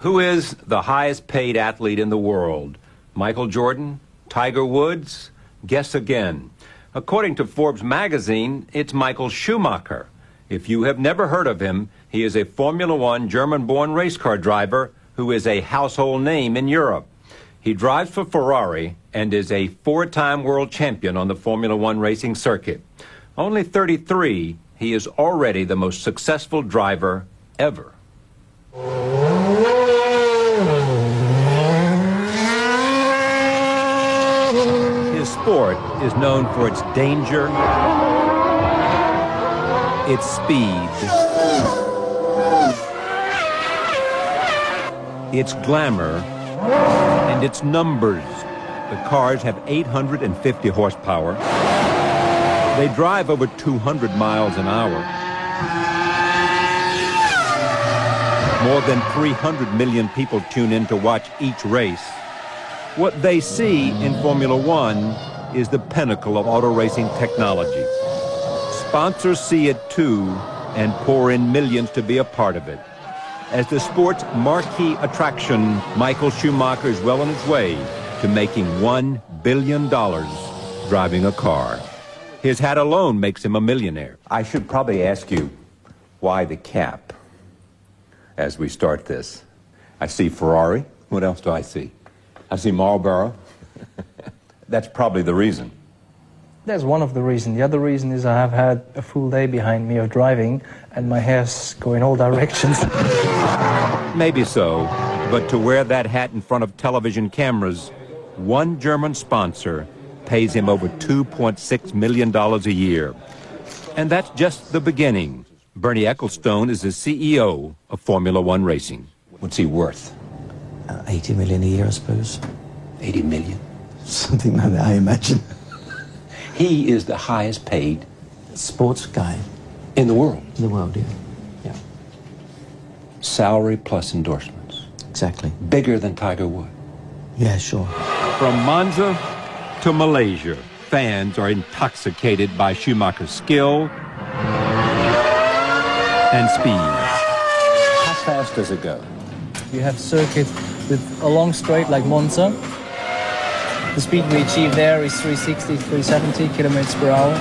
Who is the highest paid athlete in the world? Michael Jordan? Tiger Woods? Guess again. According to Forbes magazine, it's Michael Schumacher. If you have never heard of him, he is a Formula One German-born race car driver who is a household name in Europe. He drives for Ferrari and is a four-time world champion on the Formula One racing circuit. Only 33, he is already the most successful driver ever. His sport is known for its danger, its speed, its glamour, and its numbers. The cars have 850 horsepower. They drive over 200 miles an hour. More than 300 million people tune in to watch each race. What they see in Formula One is the pinnacle of auto racing technology. Sponsors see it too and pour in millions to be a part of it. As the sport's marquee attraction, Michael Schumacher is well on his way to making $1 billion driving a car. His hat alone makes him a millionaire. I should probably ask you, why the cap as we start this? I see Ferrari. What else do I see? I see Marlboro. That's probably the reason. That's one of the reasons. The other reason is I have had a full day behind me of driving and my hair's going all directions. Maybe so, but to wear that hat in front of television cameras, one German sponsor pays him over $2.6 million a year. And that's just the beginning. Bernie Ecclestone is the CEO of Formula One Racing. What's he worth? 80 million a year, I suppose. 80 million? Something like that, I imagine. He is the highest paid sports guy in the world. In the world, yeah. Salary plus endorsements. Exactly. Bigger than Tiger Woods. Yeah, sure. From Monza to Malaysia, fans are intoxicated by Schumacher's skill and speed. How fast does it go? You have circuit with a long straight like Monza. The speed we achieve there is 360, 370 kilometers per hour.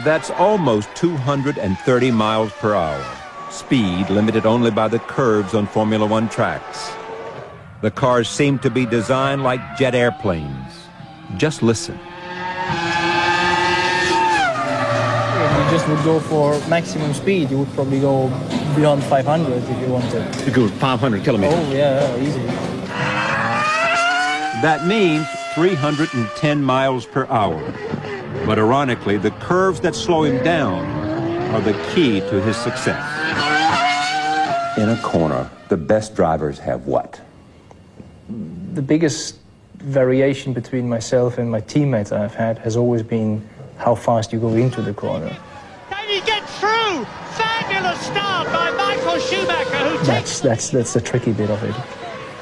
That's almost 230 miles per hour. Speed limited only by the curves on Formula One tracks. The cars seem to be designed like jet airplanes. Just listen. If you just would go for maximum speed, you would probably go beyond 500 if you wanted. You go 500 kilometers? Oh, yeah, easily. That means 310 miles per hour. But ironically, the curves that slow him down are the key to his success. In a corner, the best drivers have what? The biggest variation between myself and my teammates I've had has always been how fast you go into the corner. Can you get through? Fabulous start by Michael Schumacher, who takes... That's the tricky bit of it.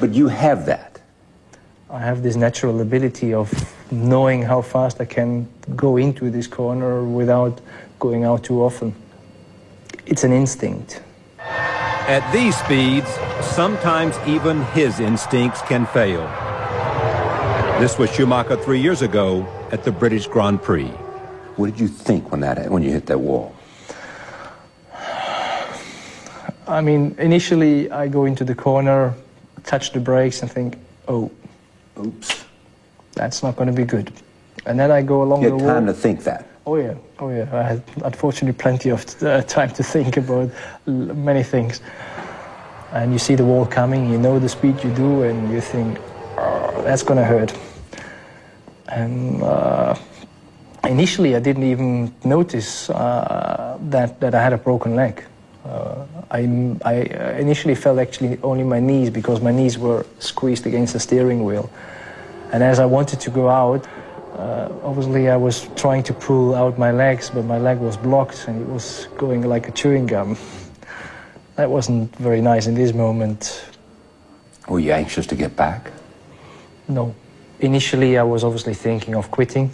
But you have that. I have this natural ability of knowing how fast I can go into this corner without going out too often. It's an instinct. At these speeds, sometimes even his instincts can fail. This was Schumacher 3 years ago at the British Grand Prix. What did you think when you hit that wall? I mean, initially I go into the corner, touch the brakes and think, oh, oops, that's not going to be good. And then I go along the wall. You had time to think that? Oh yeah. I had unfortunately plenty of time to think about many things. And you see the wall coming, you know the speed you do, and you think, oh, that's going to hurt. And initially I didn't even notice that I had a broken leg. I initially felt actually only my knees, because my knees were squeezed against the steering wheel. And as I wanted to go out, obviously I was trying to pull out my legs, but my leg was blocked and it was going like a chewing gum. That wasn't very nice in this moment. Were you anxious to get back? No. Initially I was obviously thinking of quitting.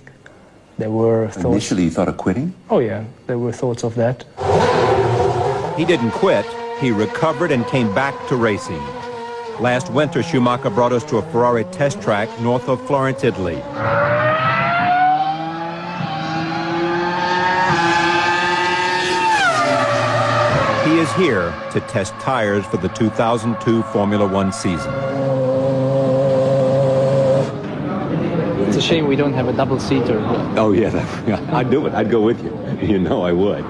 There were thoughts... Initially you thought of quitting? Oh yeah, there were thoughts of that. He didn't quit. He recovered and came back to racing. Last winter, Schumacher brought us to a Ferrari test track north of Florence, Italy. He is here to test tires for the 2002 Formula One season. It's a shame we don't have a double-seater. Oh, yeah, I'd do it. I'd go with you. You know I would.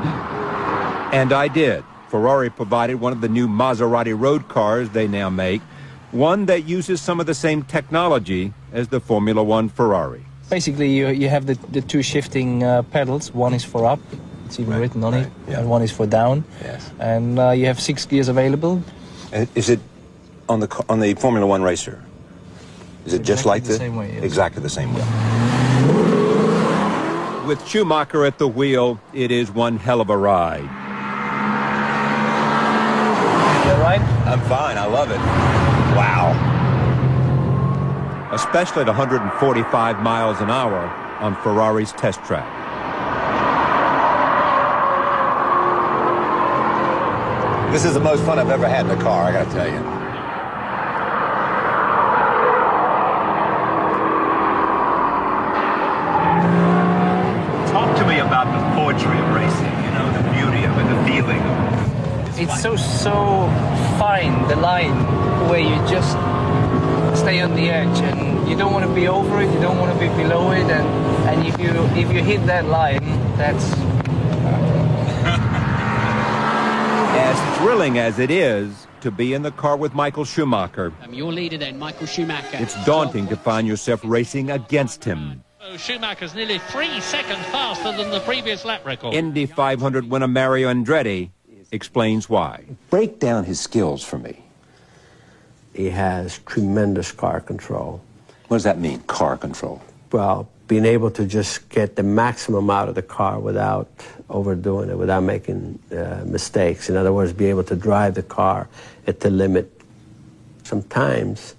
And I did. Ferrari provided one of the new Maserati road cars they now make, one that uses some of the same technology as the Formula One Ferrari. Basically, you have the two shifting pedals. One is for up, it's even written on it, yeah. and one is for down. Yes. And you have 6 gears available. Is it on the Formula One racer? Is it just like the same way? Yes. Exactly the same way. With Schumacher at the wheel, it is one hell of a ride. You all right? I'm fine. I love it. Wow. Especially at 145 miles an hour on Ferrari's test track. This is the most fun I've ever had in a car, I gotta tell you. Talk to me about the poetry of racing, you know, the beauty of it, the feeling of it. It's so fine, the line, where you just stay on the edge, and you don't want to be over it, you don't want to be below it, and if you hit that line, that's... As thrilling as it is to be in the car with Michael Schumacher, Your leader then, Michael Schumacher. it's daunting to find yourself racing against him. Oh, Schumacher's nearly 3 seconds faster than the previous lap record. Indy 500 winner Mario Andretti explains why. Break down his skills for me. He has tremendous car control. What does that mean, car control? Well, being able to just get the maximum out of the car without overdoing it, without making mistakes. In other words, be able to drive the car at the limit. Sometimes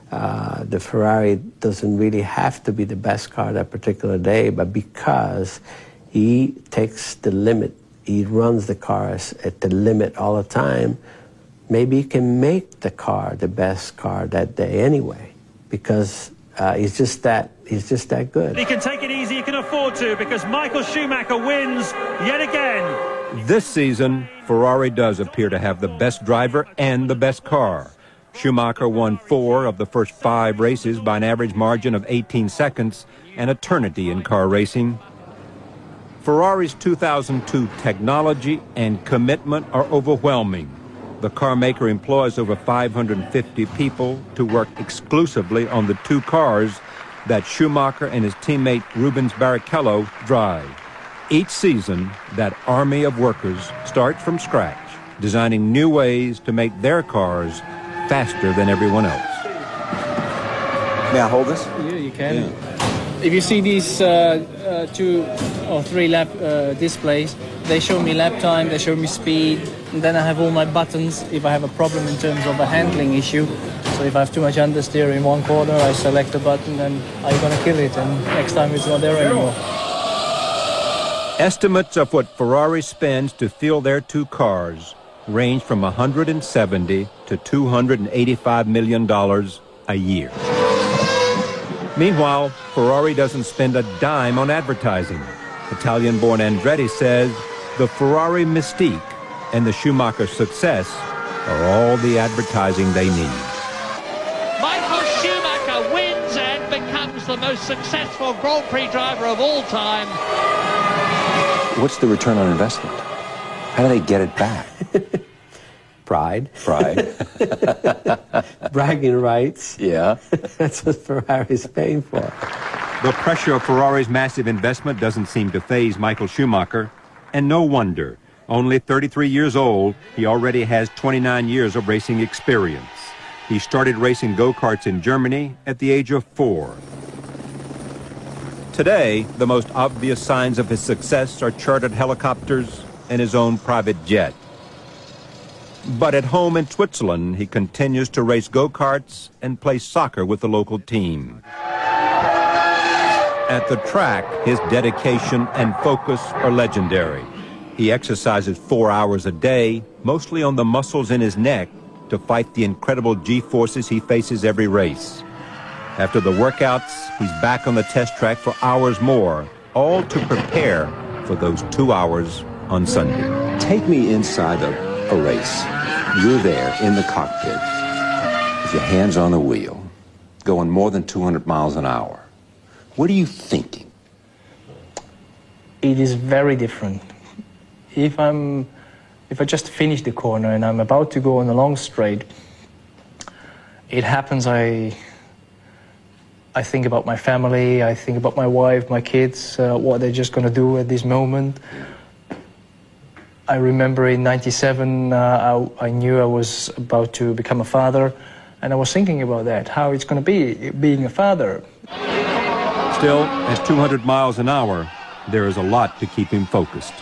the Ferrari doesn't really have to be the best car that particular day, but because he takes the limit, he runs the cars at the limit all the time, maybe he can make the car the best car that day anyway, because he's just that good. He can take it easy, he can afford to, because Michael Schumacher wins yet again. This season, Ferrari does appear to have the best driver and the best car. Schumacher won 4 of the first 5 races by an average margin of 18 seconds, an eternity in car racing. Ferrari's 2002 technology and commitment are overwhelming. The car maker employs over 550 people to work exclusively on the 2 cars that Schumacher and his teammate Rubens Barrichello drive. Each season, that army of workers starts from scratch, designing new ways to make their cars faster than everyone else. May I hold this? Yeah, you can. Yeah. If you see these 2 or 3 lap displays, they show me lap time, they show me speed, and then I have all my buttons if I have a problem in terms of a handling issue. So if I have too much understeer in one corner, I select a button and I'm going to kill it, and next time it's not there anymore. Estimates of what Ferrari spends to fuel their 2 cars range from $170 to $285 million a year. Meanwhile, Ferrari doesn't spend a dime on advertising. Italian-born Andretti says the Ferrari mystique and the Schumacher success are all the advertising they need. Michael Schumacher wins and becomes the most successful Grand Prix driver of all time. What's the return on investment? How do they get it back? Pride. Pride. Bragging rights. Yeah. That's what Ferrari's paying for. The pressure of Ferrari's massive investment doesn't seem to faze Michael Schumacher, and no wonder. Only 33 years old, he already has 29 years of racing experience. He started racing go-karts in Germany at the age of 4. Today, the most obvious signs of his success are chartered helicopters and his own private jet. But at home in Switzerland, he continues to race go-karts and play soccer with the local team. At the track, his dedication and focus are legendary. He exercises 4 hours a day, mostly on the muscles in his neck, to fight the incredible G-forces he faces every race. After the workouts, he's back on the test track for hours more, all to prepare for those 2 hours on Sunday. Take me inside a race. You're there in the cockpit with your hands on the wheel, going more than 200 miles an hour. What are you thinking? It is very different. If I just finish the corner and I'm about to go on a long straight, it happens I think about my family, I think about my wife, my kids, what they're just going to do at this moment. I remember in '97, I knew I was about to become a father, and I was thinking about that, how it's going to be being a father. Still, at 200 miles an hour, there is a lot to keep him focused.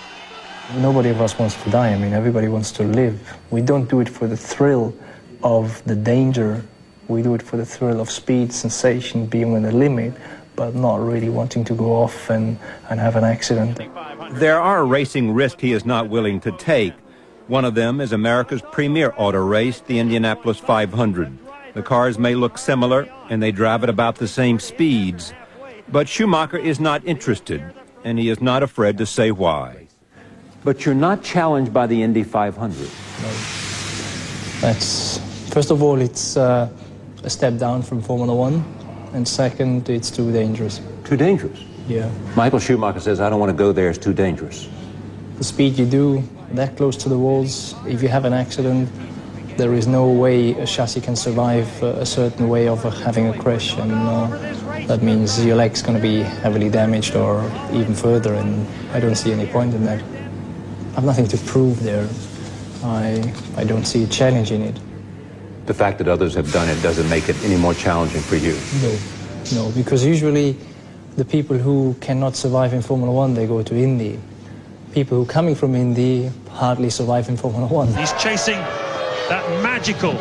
Nobody of us wants to die. I mean, everybody wants to live. We don't do it for the thrill of the danger. We do it for the thrill of speed, sensation, being on the limit, but not really wanting to go off and have an accident. There are racing risks he is not willing to take. One of them is America's premier auto race, the Indianapolis 500. The cars may look similar, and they drive at about the same speeds. But Schumacher is not interested, and he is not afraid to say why. But you're not challenged by the Indy 500. That's, first of all, it's a step down from Formula One, and second, it's too dangerous. Too dangerous? Yeah. Michael Schumacher says, I don't want to go there, it's too dangerous. The speed you do, that close to the walls, if you have an accident, there is no way a chassis can survive a certain way of having a crash, and that means your leg's going to be heavily damaged or even further, and I don't see any point in that. I have nothing to prove there. I don't see a challenge in it. The fact that others have done it doesn't make it any more challenging for you? No, because usually the people who cannot survive in Formula One, they go to Indy. People who are coming from Indy hardly survive in Formula One. He's chasing that magical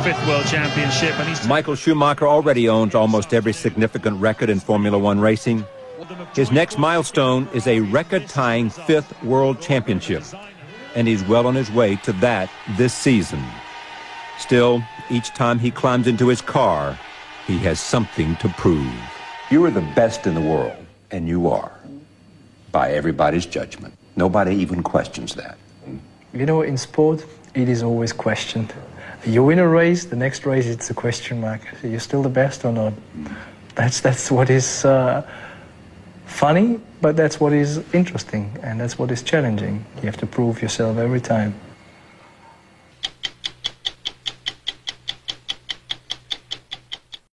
fifth world championship. And Michael Schumacher already owns almost every significant record in Formula One racing. His next milestone is a record-tying 5th world championship, and he's well on his way to that this season. Still, each time he climbs into his car, he has something to prove. You are the best in the world, and you are, by everybody's judgment. Nobody even questions that. You know, in sport, it is always questioned. You win a race, the next race it's a question mark. Are you still the best or not? That's what is funny, but that's what is interesting, and that's what is challenging. You have to prove yourself every time.